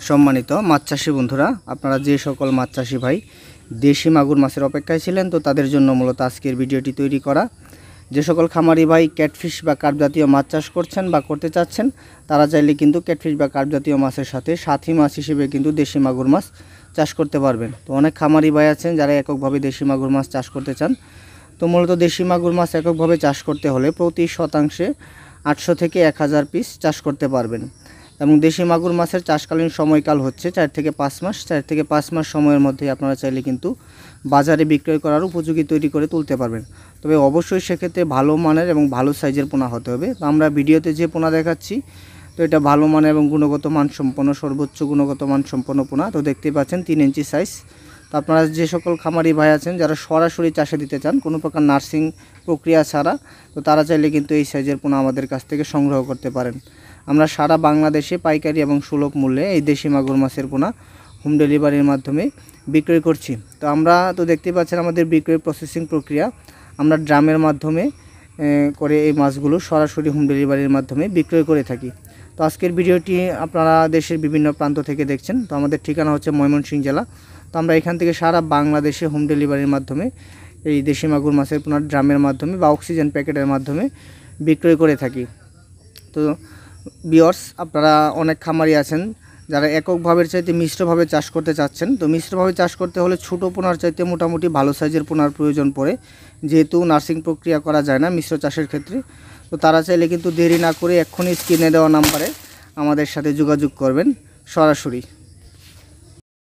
সম্মানিত মাছ চাষি বন্ধুরা, আপনারা যে সকল মাছ চাষি ভাই দেশি মাগুর মাছের অপেক্ষায় ছিলেন, তো তাদের জন্য মূলত আজকের ভিডিওটি তৈরি করা। যে সকল খামারি ভাই ক্যাটফিশ বা কার্প জাতীয় মাছ চাষ করছেন বা করতে চাচ্ছেন, তারা চাইলে কিন্তু ক্যাটফিশ বা কার্প জাতীয় মাছের সাথে সাথী মাছ হিসেবে কিন্তু দেশি মাগুর মাছ চাষ করতে পারবেন। তো অনেক খামারি ভাই আছেন যারা এককভাবে দেশি মাগুর মাছ চাষ করতে চান। তো মূলত দেশি মাগুর মাছ এককভাবে চাষ করতে হলে প্রতি শতাংশে 800 থেকে 1000 পিস চাষ করতে পারবেন। এবং দেশি মাগুর মাছের চাষকালীন সময়কাল হচ্ছে 4 থেকে 5 মাস। 4 থেকে 5 মাস সময়ের মধ্যে আপনারা চাইলে কিন্তু বাজারে বিক্রয় করার উপযোগী তৈরি করে তুলতে পারবেন। তবে অবশ্যই সেক্ষেত্রে ভালো মানের এবং ভালো সাইজের পোনা হতে হবে। তো আমরা ভিডিওতে যে পোনা দেখাচ্ছি, তো এটা ভালো মানের এবং গুণগত মানসম্পন্ন, সর্বোচ্চ গুণগত মানসম্পন্ন পোনা। তো দেখতেই পাচ্ছেন 3 ইঞ্চি সাইজ। তো আপনারা যে সকল খামারি ভাই আছেন যারা সরাসরি চাষে দিতে চান, কোনো প্রকার নার্সিং প্রক্রিয়া ছাড়া, তো তারা চাইলে কিন্তু এই সাইজের পোনা আমাদের কাছ থেকে সংগ্রহ করতে পারেন। আমরা সারা বাংলাদেশে পাইকারি এবং সুলভ মূল্যে এই দেশি মাগুর মাছের পোনা হোম ডেলিভারির মাধ্যমে বিক্রয় করছি। তো আমরা তো দেখতেই পাচ্ছেন আমাদের বিক্রয় প্রসেসিং প্রক্রিয়া, আমরা ড্রামের মাধ্যমে করে এই মাছগুলো সরাসরি হোম ডেলিভারির মাধ্যমে বিক্রয় করে থাকি। তো আজকের ভিডিওটি আপনারা দেশের বিভিন্ন প্রান্ত থেকে দেখছেন। তো আমাদের ঠিকানা হচ্ছে ময়মনসিংহ জেলা। তো আমরা এখান থেকে সারা বাংলাদেশে হোম ডেলিভারির মাধ্যমে এই দেশি মাগুর মাছের পোনা ড্রামের মাধ্যমে বা অক্সিজেন প্যাকেটের মাধ্যমে বিক্রয় করে থাকি। তো ভিউয়ার্স, আপনারা অনেক খামারি আছেন যারা এককভাবে চাইতে মিশ্রভাবে চাষ করতে চাচ্ছেন। তো মিশ্রভাবে চাষ করতে হলে ছোটো পোনার চাইতে মোটামুটি ভালো সাইজের পোনার প্রয়োজন পড়ে, যেহেতু নার্সিং প্রক্রিয়া করা যায় না মিশ্র চাষের ক্ষেত্রে। তো তারা চাইলে কিন্তু দেরি না করে এক্ষুনি স্ক্রিনে দেওয়া নাম্বারে আমাদের সাথে যোগাযোগ করবেন সরাসরি।